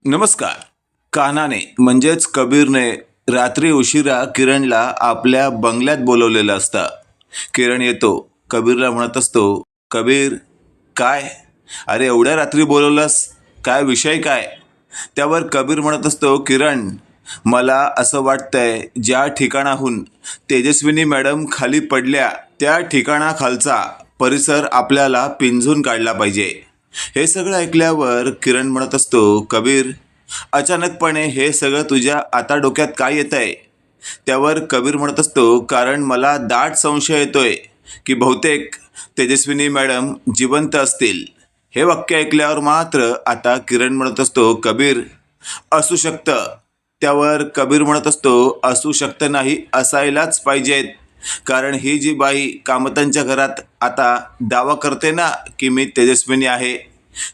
नमस्कार. कान्हाने म्हणजेच कबीरने रात्री उशिरा किरणला आपल्या बंगल्यात बोलवलेलं असतं. किरण येतो, कबीरला म्हणत असतो, कबीर काय, अरे एवढ्या रात्री बोलवलंस, काय विषय काय? त्यावर कबीर म्हणत असतो, किरण मला असं वाटतंय ज्या ठिकाणाहून तेजस्विनी मॅडम खाली पडल्या त्या ठिकाणाखालचा परिसर आपल्याला पिंजून काढला पाहिजे. हे सगळं ऐकल्यावर किरण म्हणत असतो, कबीर अचानकपणे हे सगळं तुझ्या आता डोक्यात काय येत आहे? त्यावर कबीर म्हणत असतो, कारण मला दाट संशय येतोय की बहुतेक तेजस्विनी मॅडम जिवंत असतील. हे वाक्य ऐकल्यावर मात्र आता किरण म्हणत असतो, कबीर असू शकतं. त्यावर कबीर म्हणत असतो, असू शकतं नाही, असायलाच पाहिजेत. कारण ही जी बाई कामतांच्या घरात आता दावा करते ना की मी तेजस्विनी आहे,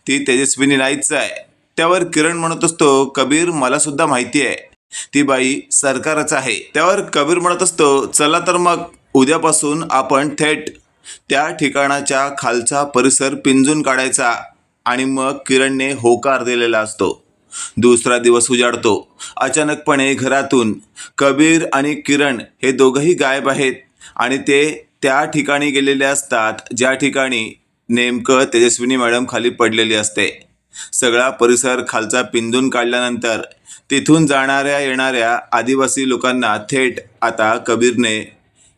ती तेजस्विनी नाहीच आहे. त्यावर किरण म्हणत असतो, कबीर मला सुद्धा माहिती आहे ती बाई सरकारच आहे. त्यावर कबीर म्हणत असतो, चला तर मग उद्यापासून आपण थेट त्या ठिकाणाच्या खालचा परिसर पिंजून काढायचा. आणि मग किरणने होकार दिलेला असतो. दुसरा दिवस उजाडतो. अचानकपणे घरातून कबीर आणि किरण हे दोघंही गायब आहेत आणि ते त्या ठिकाणी गेलेले असतात ज्या ठिकाणी नेमकं तेजस्विनी मॅडम खाली पडलेली असते. सगळा परिसर खालचा पिंजून काढल्यानंतर तिथून जाणाऱ्या येणाऱ्या आदिवासी लोकांना थेट आता कबीरने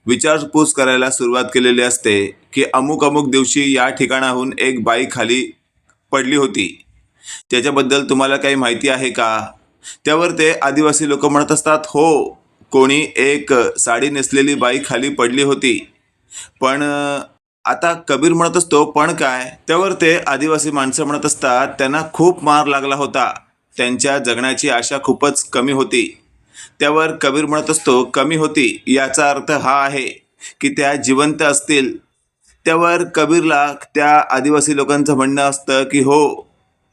विचारपूस करायला सुरुवात केलेली असते की अमुक अमुक दिवशी या ठिकाणाहून एक बाई खाली पडली होती, त्याच्याबद्दल तुम्हाला काही माहिती आहे का? त्यावर ते आदिवासी लोक म्हणत असतात, हो, कोणी एक साडी नेसलेली बाई खाली पडली होती. पण आता कबीर म्हणत असतो, पण काय? त्यावर ते आदिवासी माणसं म्हणत असतात, त्यांना खूप मार लागला होता, त्यांच्या जगण्याची आशा खूपच कमी होती. त्यावर कबीर म्हणत असतो, कमी होती याचा अर्थ हा आहे की त्या जिवंत असतील. त्यावर कबीरला त्या आदिवासी लोकांचं म्हणणं असतं की हो,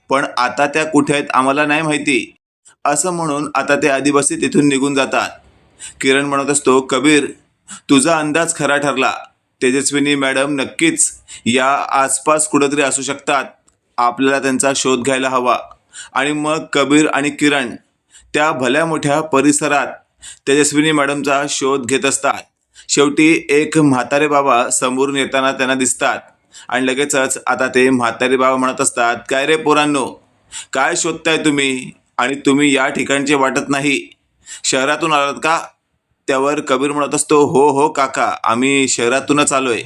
पण आता त्या कुठे आहेत आम्हाला नाही माहिती. असं म्हणून आता ते आदिवासी तिथून निघून जातात. किरण म्हणत असतो, कबीर तुझा अंदाज खरा ठरला, तेजस्विनी मॅडम नक्कीच या आसपास कुठंतरी असू शकतात. आपल्याला त्यांचा शोध घ्यायला हवा. आणि मग कबीर आणि किरण त्या भल्या मोठ्या परिसरात तेजस्विनी मॅडमचा शोध घेत असतात. शेवटी एक म्हातारे बाबा समोरून येताना त्यांना दिसतात आणि लगेचच आता ते म्हातारे बाबा म्हणत असतात, काय रे पोरांनो, काय शोधताय तुम्ही? आणि तुम्ही या ठिकाणचे वाटत नाही, शहरातून आलात का? त्यावर कबीर म्हणत असतो, हो हो काका, आम्ही शहरातूनच आलोय.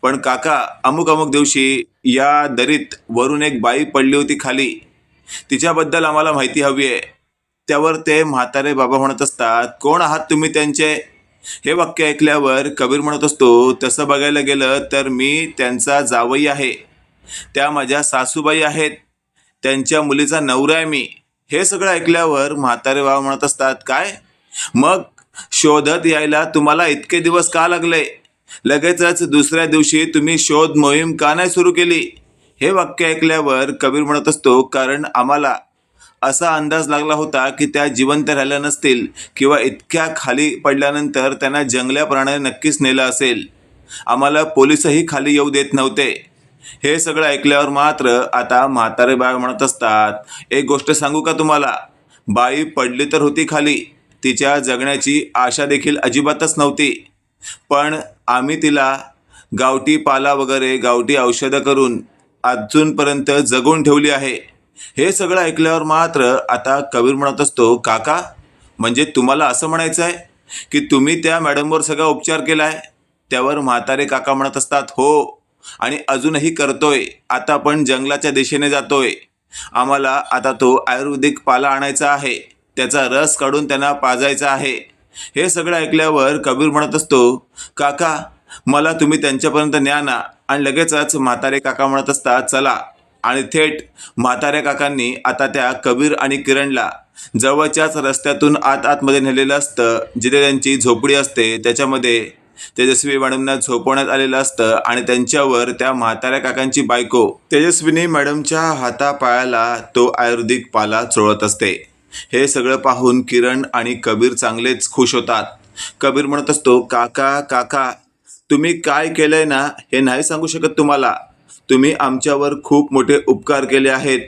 पण काका, अमुक अमुक दिवशी या दरीत वरून एक बाई पडली होती खाली, तिच्याबद्दल आम्हाला माहिती हवी आहे. त्यावर ते म्हातारे बाबा म्हणत असतात, कोण आहात तुम्ही त्यांचे? हे वाक्य ऐकल्यावर कबीर म्हणत असतो, तसं बघायला गेलं तर मी त्यांचा जावई आहे, त्या माझ्या सासूबाई आहेत, त्यांच्या मुलीचा नवरा आहे मी. हे सगळं ऐकल्यावर म्हातारे बाबा म्हणत असतात, काय? मग शोधत यायला तुम्हाला इतके दिवस का लागले? लगेचच दुसऱ्या दिवशी तुम्ही शोध मोहीम का नाही सुरू केली? हे वाक्य ऐकल्यावर कबीर म्हणत असतो, कारण आम्हाला असा अंदाज लागला होता की त्या जिवंत राहिल्या नसतील किंवा इतक्या खाली पडल्यानंतर त्यांना जंगल्या प्राण्याने नक्कीच नेलं असेल. आम्हाला पोलिसही खाली येऊ देत नव्हते. हे सगळं ऐकल्यावर मात्र आता म्हातारे बाळ म्हणत असतात, एक गोष्ट सांगू का तुम्हाला? बाई पडली तर होती खाली, तिच्या जगण्याची आशा देखील अजिबातच नव्हती. पण आम्ही तिला गावठी पाला वगैरे गावठी औषधं करून अजूनपर्यंत जगवून ठेवली आहे. हे सगळं ऐकल्यावर मात्र आता कबीर म्हणत असतो, काका, म्हणजे तुम्हाला असं म्हणायचं आहे की तुम्ही त्या मॅडमवर सगळा उपचार केलाय? त्यावर म्हातारे काका म्हणत असतात, हो, आणि अजूनही करतोय. आता पण जंगलाच्या दिशेने जातोय. आम्हाला आता तो आयुर्वेदिक पाला आणायचा आहे, त्याचा रस काढून त्यांना पाजायचा आहे. हे सगळं ऐकल्यावर कबीर म्हणत असतो, काका, मला तुम्ही त्यांच्यापर्यंत न्या ना. आणि लगेचच म्हातारे काका म्हणत असतात, चला. आणि थेट म्हाताऱ्या काकांनी आता त्या कबीर आणि किरणला जवळच्याच रस्त्यातून आतमध्ये नेलेलं असतं, जिथे त्यांची झोपडी असते. त्याच्यामध्ये तेजस्वी मॅडमना झोपवण्यात आलेलं असतं आणि त्यांच्यावर त्या म्हाताऱ्या काकांची बायको तेजस्विनी मॅडमच्या हातापायाला तो आयुर्वेदिक पाला चोळत असते. हे सगळं पाहून किरण आणि कबीर चांगलेच खुश होतात. कबीर म्हणत असतो, काका काका, तुम्ही काय केलंय ना हे नाही सांगू शकत तुम्हाला. तुम्ही आमच्यावर खूप मोठे उपकार केले आहेत.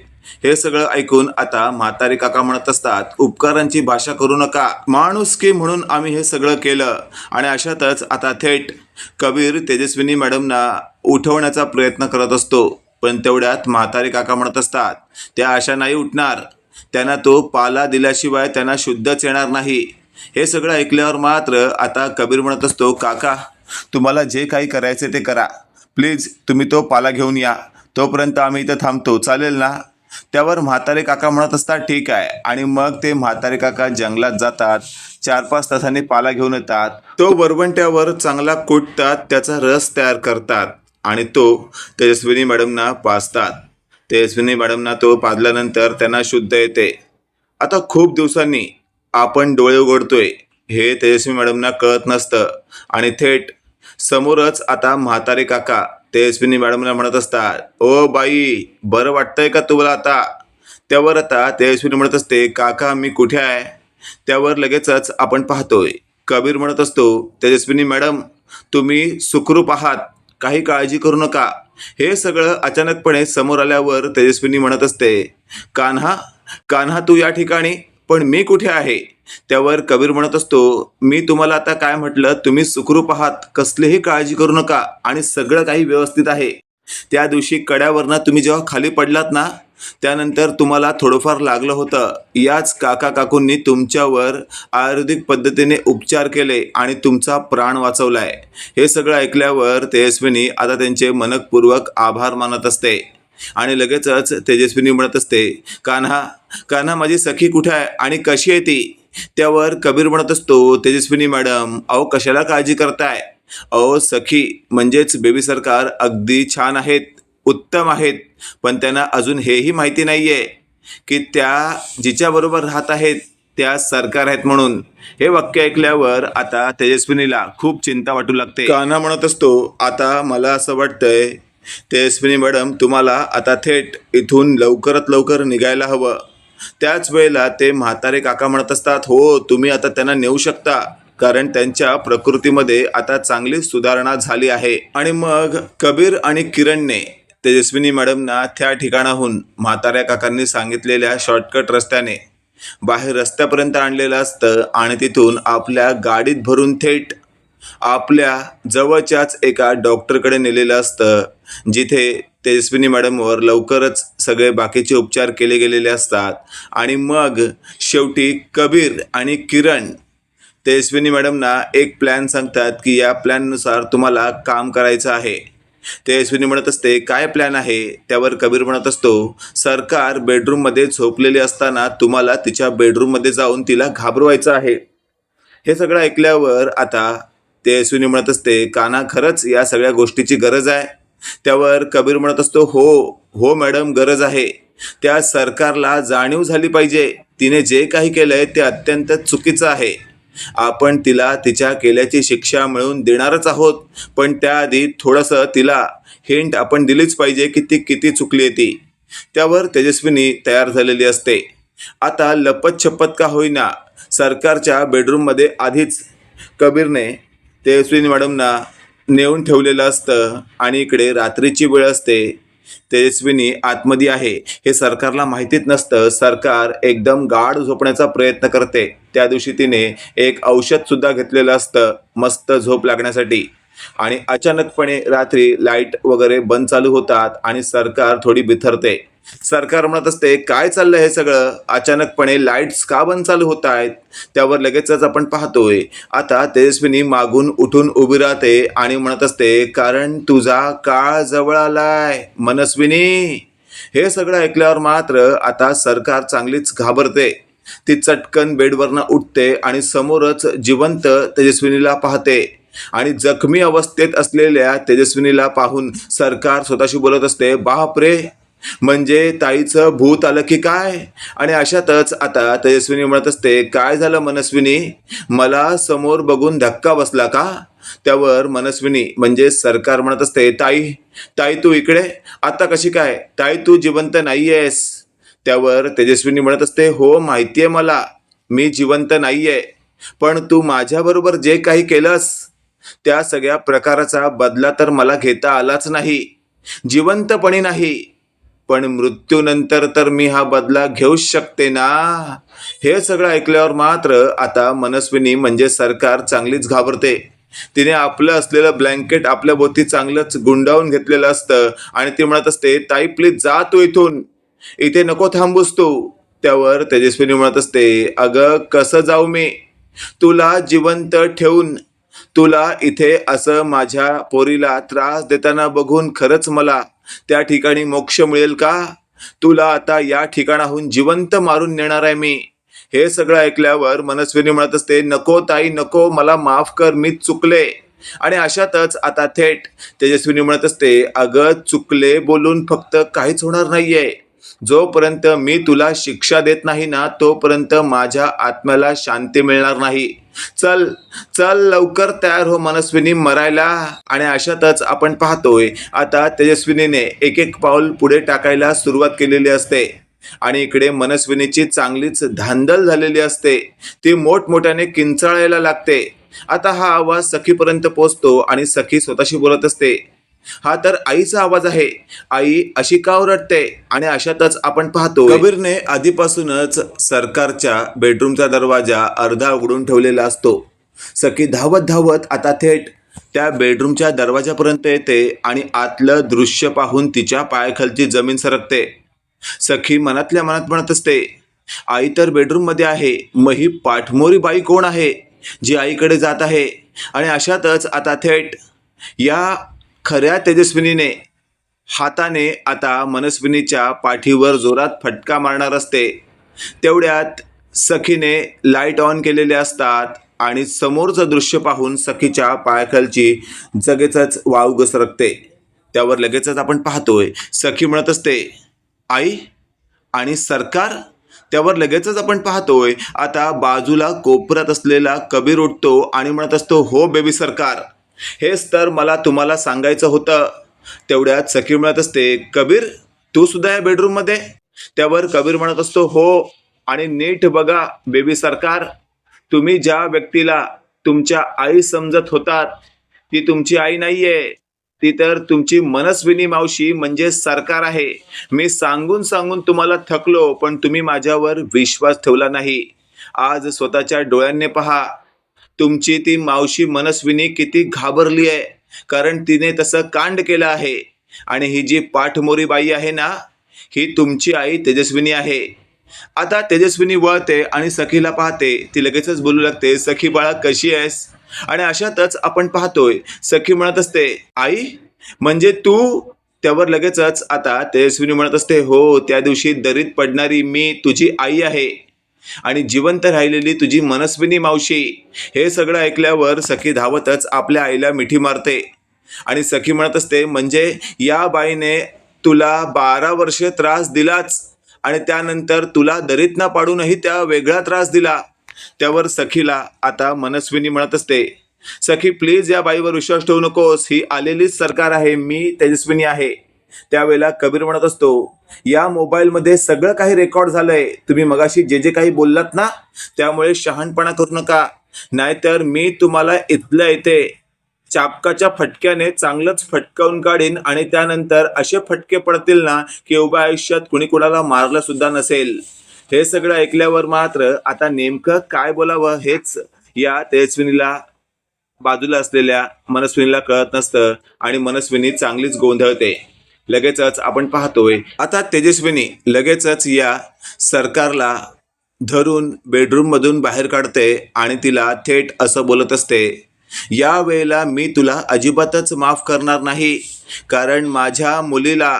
हे सगळं ऐकून आता म्हातारे काका म्हणत असतात, उपकारांची भाषा करू नका, माणुसकी म्हणून आम्ही हे सगळं केलं. आणि अशातच आता थेट कबीर तेजस्विनी मॅडमना उठवण्याचा प्रयत्न करत असतो. पण तेवढ्यात म्हातारे काका म्हणत असतात, त्या अशा नाही उठणार, त्यांना तो पाला दिल्याशिवाय त्यांना शुद्धच येणार नाही. हे सगळं ऐकल्यावर मात्र आता कबीर म्हणत असतो, काका तुम्हाला जे काही करायचे ते करा, प्लीज तुम्ही तो पाला घेऊन या, तोपर्यंत आम्ही इथं थांबतो, चालेल ना? त्यावर म्हातारे काका म्हणत असतात, ठीक आहे. आणि मग ते म्हातारे काका जंगलात जातात, 4-5 तासांनी पाला घेऊन येतात. तो वरवंट्यावर चांगला कुटतात, त्याचा रस तयार करतात आणि तो तेजस्विनी मॅडमना पाजतात. तेजस्विनी मॅडमना तो पाजल्यानंतर त्यांना शुद्ध येते. आता खूप दिवसांनी आपण डोळे उघडतोय हे तेजस्वी मॅडमना कळत नसतं आणि थेट समोरच आता म्हातारे काका तेजस्विनी मॅडमला म्हणत असतात, ओ बाई बरं वाटतंय का तुम्हाला आता? त्यावर आता तेजस्विनी म्हणत असते, काका मी कुठे आहे? त्यावर लगेचच आपण पाहतोय कबीर म्हणत असतो, तेजस्विनी मॅडम तुम्ही सुखरूप आहात, काही काळजी करू नका. हे सगळं अचानकपणे समोर आल्यावर तेजस्विनी म्हणत असते, कान्हा कान्हा तू या ठिकाणी, पण मी कुठे आहे? त्यावर कबीर म्हणत असतो, मी तुम्हाला आता काय म्हटलं, तुम्ही सुखरूप आहात, कसलीही काळजी करू नका आणि सगळं काही व्यवस्थित आहे. त्या दिवशी कड्यावरनं तुम्ही जेव्हा खाली पडलात ना, त्यानंतर तुम्हाला थोडंफार लागलं होतं. याच काका काकूंनी तुमच्यावर आयुर्वेदिक पद्धतीने उपचार केले आणि तुमचा प्राण वाचवलाय. हे सगळं ऐकल्यावर तेजस्विनी आता त्यांचे मनपूर्वक आभार मानत असते आणि लगेचच तेजस्विनी म्हणत असते, कान्हा कान्हा माझी सखी कुठे आहे आणि कशी आहे ती? त्यावर कबीर म्हणत असतो, तेजस्विनी मॅडम अहो कशाला काळजी करताय? अहो सखी म्हणजेच बेबी सरकार अगदी छान आहेत, उत्तम आहेत, पण त्यांना अजून हेही माहिती नाहीये की त्या जिच्याबरोबर राहत आहेत त्या सरकार आहेत म्हणून. हे वाक्य ऐकल्यावर आता तेजस्विनीला खूप चिंता वाटू लागते. कान्हा म्हणत असतो, आता मला असं वाटतंय तेजस्विनी मॅडम तुम्हाला आता थेट इथून लवकरात लवकर निघायला हवं. त्याच वेळेला ते म्हातारे काका म्हणत असतात, हो तुम्ही आता त्यांना नेऊ शकता, कारण त्यांच्या प्रकृतीमध्ये आता चांगली सुधारणा झाली आहे. आणि मग कबीर आणि किरणने तेजस्विनी मॅडमना त्या ठिकाणाहून म्हाताऱ्या काकांनी सांगितलेल्या शॉर्टकट रस्त्याने बाहेर रस्त्यापर्यंत आणलेलं असतं आणि तिथून आपल्या गाडीत भरून थेट आपल्या जवळच्याच एका डॉक्टरकडे नेलेलं असतं, जिथे तेजस्विनी मॅडमवर लवकरच सगळे बाकीचे उपचार केले गेलेले असतात. आणि मग शेवटी कबीर आणि किरण तेजस्विनी मॅडमना एक प्लॅन सांगतात की या प्लॅननुसार तुम्हाला काम करायचं आहे. तेजस्विनी म्हणत असते, काय प्लॅन आहे? त्यावर कबीर म्हणत असतो, सरकार बेडरूममध्ये झोपलेली असताना तुम्हाला तिच्या बेडरूममध्ये जाऊन तिला घाबरवायचं आहे. हे सगळं ऐकल्यावर आता तेजस्विनी म्हणत असते, कान्हा खरंच या सगळ्या गोष्टीची गरज आहे? त्यावर कबीर म्हणत असतो, हो मॅडम गरज आहे. त्या सरकारला जाणीव झाली पाहिजे तिने जे काही केलंय ते अत्यंत चुकीचं आहे. आपण तिला तिच्या केल्याची शिक्षा मिळवून देणारच आहोत, पण त्याआधी थोडंसं तिला हिंट आपण दिलीच पाहिजे की ती किती चुकली आहे ती. त्यावर तेजस्विनी तयार झालेली असते. आता लपत छपत का होईना सरकारच्या बेडरूममध्ये आधीच कबीरने तेजस्विनी मॅडमना नेऊन ठेवलेलं असतं आणि इकडे रात्रीची वेळ असते. तेजस्विनी आतमध्ये आहे हे सरकारला माहितीच नसतं. सरकार एकदम गाढ झोपण्याचा प्रयत्न करते. त्या दिवशी तिने एक औषध सुद्धा घेतलेलं असतं मस्त झोप लागण्यासाठी. आणि अचानकपणे रात्री लाईट वगैरे बंद चालू होतात आणि सरकार थोडी बिथरते. सरकार म्हणत असते, काय चाललंय हे सगळं? अचानकपणे लाईट्स का बंद चालू होत आहेत? त्यावर लगेचच आपण पाहतोय आता तेजस्विनी मागून उठून उभी राहते आणि म्हणत असते, कारण तुझा काळ जवळ आलाय मनस्विनी. हे सगळं ऐकल्यावर मात्र आता सरकार चांगलीच घाबरते. ती चटकन बेडवरनं उठते आणि समोरच जिवंत तेजस्विनीला पाहते आणि जखमी अवस्थेत असलेल्या तेजस्विनीला पाहून सरकार स्वतःशी बोलत असते, बापरे म्हणजे ताईचं भूत आलं की काय? आणि अशातच आता तेजस्विनी म्हणत असते, काय झालं मनस्विनी, मला समोर बघून धक्का बसला का? त्यावर मनस्विनी म्हणजे सरकार म्हणत असते, ताई तू इकडे आता कशी काय? ताई तू जिवंत नाहीयेस. त्यावर तेजस्विनी म्हणत असते, हो माहितीये मला मी जिवंत नाहीये, पण तू माझ्याबरोबर जे काही केलंस त्या सगळ्या प्रकाराचा बदला तर मला घेता आलाच नाही, जिवंतपणी नाही, पण मृत्यूनंतर तर मी हा बदला घेऊच शकते ना. हे सगळं ऐकल्यावर मात्र आता मनस्विनी म्हणजे सरकार चांगलीच घाबरते. तिने आपलं असलेलं ब्लँकेट आपल्या भोवती चांगलंच गुंडाळून घेतलेलं असतं आणि ती म्हणत असते, ताई प्लीज जा तू इथून, इथे नको थांबूस तू. त्यावर तेजस्विनी म्हणत असते, अगं कसं जाऊ मी, तुला जिवंत ठेवून तुला इथे असं माझ्या पोरीला त्रास देताना बघून खरंच मला त्या ठिकाणी मोक्ष मिळेल का? तुला आता या ठिकाणाहून जिवंत मारून नेणार आहे मी. हे सगळं ऐकल्यावर मनस्विनी म्हणत असते, नको ताई नको, मला माफ कर, मी चुकले. आणि अशातच आता थेट तेजस्विनी म्हणत असते, अगं चुकले बोलून फक्त काहीच होणार नाहीये. जोपर्यंत मी तुला शिक्षा देत नाही ना तोपर्यंत माझ्या आत्म्याला शांती मिळणार नाही. चल चल लवकर तयार हो मनस्विनी मरायला. आणि अशातच आपण पाहतोय आता तेजस्विनीने एक एक पाऊल पुढे टाकायला सुरुवात केलेली असते आणि इकडे मनस्विनीची चांगलीच धांदल झालेली असते. ती मोठमोठ्याने किंचाळायला लागते. आता हा आवाज सखीपर्यंत पोहोचतो आणि सखी स्वतःशी बोलत असते, हा तर आईचा आवाज आहे, आई अशी का ओरडते. आणि अशातच आपण पाहतो कबीरने आधीपासूनच सरकारच्या बेडरूमचा दरवाजा अर्धा उघडून ठेवलेला असतो. सखी धावत धावत आता थेट त्या बेडरूमच्या दरवाजापर्यंत येते आणि आतलं दृश्य पाहून तिच्या पायाखालची जमीन सरकते. सखी मनातल्या मनात म्हणत असते, आई तर बेडरूम मध्ये आहे, मग ही पाठमोरी बाई कोण आहे जी आईकडे जात आहे. आणि अशातच आता थेट या खऱ्या तेजस्विनीने हाताने आता मनस्विनीच्या पाठीवर जोरात फटका मारणार असते. तेवढ्यात सखीने लाईट ऑन केलेले असतात आणि समोरचं दृश्य पाहून सखीच्या पायाखालची जगेचच वाव घसरकते. त्यावर लगेचच आपण पाहतोय सखी म्हणत असते, आई आणि सरकार. त्यावर लगेचच आपण पाहतोय आता बाजूला कोपऱ्यात असलेला कबीर उठतो आणि म्हणत असतो, हो बेबी सरकार, हेच तर मला तुम्हाला सांगायचं होतं. तेवढ्यात सखी म्हणत असते, कबीर तू सुद्धा या बेडरूम मध्ये. त्यावर कबीर म्हणत असतो, हो, आणि नीट बघा बेबी सरकार, तुम्ही ज्या व्यक्तीला तुमच्या आई समजत होतात ती तुमची आई नाहीये, ती तर तुमची मनस्विनी मावशी म्हणजे सरकार आहे. मी सांगून सांगून तुम्हाला थकलो पण तुम्ही माझ्यावर विश्वास ठेवला नाही. आज स्वतःच्या डोळ्यांनी पहा तुमची ती मावशी मनस्विनी किती घाबरली आहे, कारण तिने तसं कांड केलं आहे. आणि ही जी पाठमोरी बाई आहे ना, ही तुमची आई तेजस्विनी आहे. आता तेजस्विनी वळते आणि सखीला पाहते. ती लगेचच बोलू लागते, सखी बाळा कशी आहेस. आणि अशातच आपण पाहतोय सखी म्हणत असते, आई म्हणजे तू. त्यावर लगेचच आता तेजस्विनी म्हणत असते, हो, त्या दिवशी दरीत पडणारी मी तुझी आई आहे आणि जिवंत राहिलेली तुझी मनस्विनी मावशी. हे सगळं ऐकल्यावर सखी धावतच आपल्या आईला मिठी मारते आणि सखी म्हणत असते, म्हणजे या बाईने तुला 12 वर्ष त्रास दिलाच आणि त्यानंतर तुला दरीत न पाडूनही त्या वेगळा त्रास दिला. त्यावर सखीला आता मनस्विनी म्हणत असते, सखी प्लीज या बाईवर विश्वास ठेवू नकोस, ही आलेलीच सरकार आहे, मी तेजस्विनी आहे. त्यावेळेला कबीर म्हणत असतो, या मोबाईलमध्ये सगळं काही रेकॉर्ड झालंय, तुम्ही मगाशी जे जे काही बोललात ना, त्यामुळे शहाणपणा करू नका, नाहीतर मी तुम्हाला इथल्या इथे चापकाच्या फटक्याने चांगलंच फटकावून काढीन आणि त्यानंतर असे फटके पडतील ना की उभ्या आयुष्यात कुणी कुणाला मारलं सुद्धा नसेल. हे सगळं ऐकल्यावर मात्र आता नेमकं काय बोलावं हेच या तेजस्विनीला बाजूला असलेल्या मनस्विनीला कळत नसतं आणि मनस्विनी चांगलीच गोंधळते. लगेचच आपण पाहतोय आता तेजस्विनी लगेचच या सरकारला धरून बेडरूम मधून बाहेर काढते आणि तिला थेट असं बोलत असते, या वेळेला मी तुला अजिबातच माफ करणार नाही, कारण माझ्या मुलीला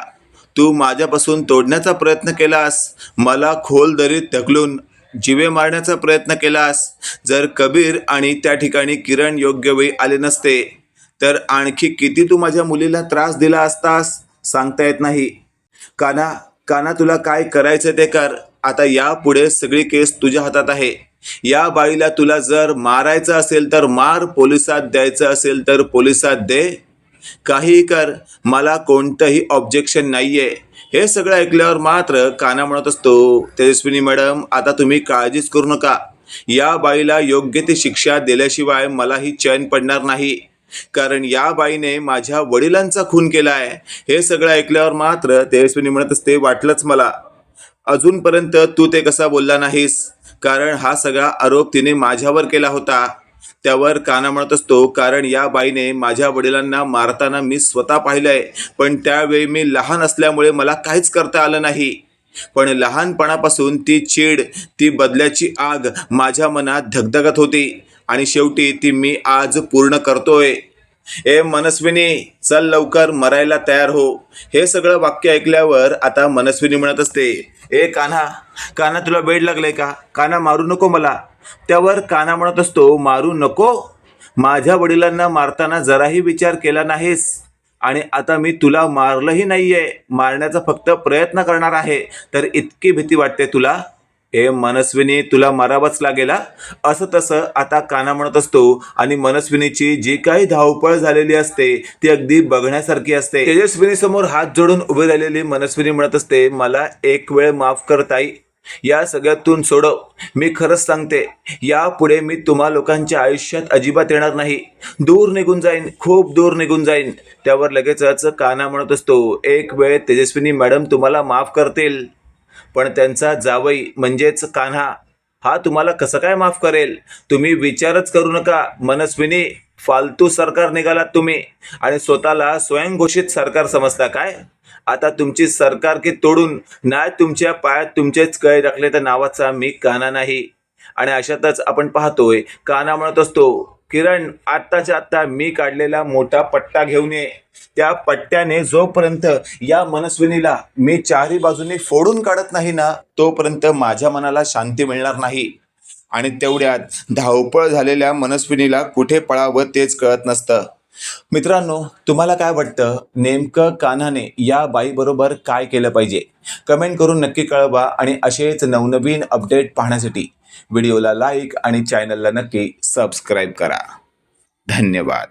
तू माझ्यापासून तोडण्याचा प्रयत्न केलास, मला खोल दरीत ढकलून जीवे मारण्याचा प्रयत्न केलास. जर कबीर आणि त्या ठिकाणी किरण योग्य वेळी आले नसते तर आणखी किती तू माझ्या मुलीला त्रास दिला असतास सांगता येत नाही. काना काना तुला काय करायचं ते कर, आता यापुढे सगळी केस तुझ्या हातात आहे. या बाईला तुला जर मारायचं असेल तर मार, पोलिसात द्यायचं असेल तर पोलिसात दे, काहीही कर, मला कोणतंही ऑब्जेक्शन नाहीये. हे सगळं ऐकल्यावर मात्र काना म्हणत असतो, तेजस्विनी मॅडम आता तुम्ही काळजीच करू नका, या बाईला योग्य ती शिक्षा दिल्याशिवाय मलाही चैन पडणार नाही. कारण या बाईने माझ्या वडिलांचा खून केलाय. हे सगळं ऐकल्यावर मात्र तेजस्विनी म्हणत असते, वाटलंच मला. अजूनपर्यंत तू ते कसा बोलला नाहीस, कारण हा सगळा आरोप तिने माझ्यावर केला होता. त्यावर कान्हा म्हणत असतो, कारण या बाईने माझ्या वडिलांना मारताना मी स्वतः पाहिलंय, पण त्यावेळी मी लहान असल्यामुळे मला काहीच करता आलं नाही. पण लहानपणापासून ती चीड, ती बदल्याची आग माझ्या मनात धगधगत होती आणि शेवटी ती मी आज पूर्ण करतोय. ए मनस्विनी, चल लवकर मरायला तयार हो. हे सगळं वाक्य ऐकल्यावर आता मनस्विनी म्हणत असते, ए कान्हा, कान्हा तुला वेड लागलंय का? कान्हा मारू नको मला. त्यावर कान्हा म्हणत असतो, मारू नको? माझ्या वडिलांना मारताना जराही विचार केला नाहीस आणि आता मी तुला मारलंही नाहीये, मारण्याचा फक्त प्रयत्न करणार आहे, तर इतकी भीती वाटते तुला? ए मनस्विनी, तुला मारावंच लागेल. असं तसं आता कान्हा म्हणत असतो आणि मनस्विनीची जी काही धावपळ झालेली असते ती अगदी बघण्यासारखी असते. तेजस्विनी समोर हात जोडून उभी राहिलेली मनस्विनी म्हणत असते, मला एक वेळ माफ कर ताई, या सगळ्यातून सोडव. मी खरंच सांगते, यापुढे मी तुम्हा लोकांच्या आयुष्यात अजिबात येणार नाही. दूर निघून जाईन, खूप दूर निघून जाईन. त्यावर लगेचच कान्हा म्हणत असतो, एक वेळ तेजस्विनी मॅडम तुम्हाला माफ करतील, पण त्यांचा जावई म्हणजेच कान्हा हा तुम्हाला कसं काय माफ करेल? तुम्ही विचारच करू नका. मनस्विनी, फालतू सरकार निघालात तुम्ही आणि स्वतःला स्वयंघोषित सरकार समजता काय? आता तुमची सरकारकी तोडून नाही तुमच्या पायात तुमचेच कळे टाकले तर नावाचा मी कान्हा नाही. आणि अशातच आपण पाहतोय कान्हा म्हणत असतो, किरण, आत्ताच्या आत्ता मी काढलेला मोठा पट्टा घेऊन ये. त्या पट्ट्याने जोपर्यंत या मनस्विनीला मी चारी बाजूने फोडून काढत नाही ना, तोपर्यंत माझ्या मनाला शांती मिळणार नाही. आणि तेवढ्यात धावपळ झालेल्या मनस्विनीला कुठे पळावं तेच कळत नसतं. मित्रांनो, तुम्हाला काय वाटतं, नेमकं कान्हाने या बाईबरोबर काय केलं पाहिजे? कमेंट करून नक्की कळवा आणि असेच नवनवीन अपडेट पाहण्यासाठी व्हिडिओला लाईक आणि चॅनलला नक्की सबस्क्राईब करा. धन्यवाद.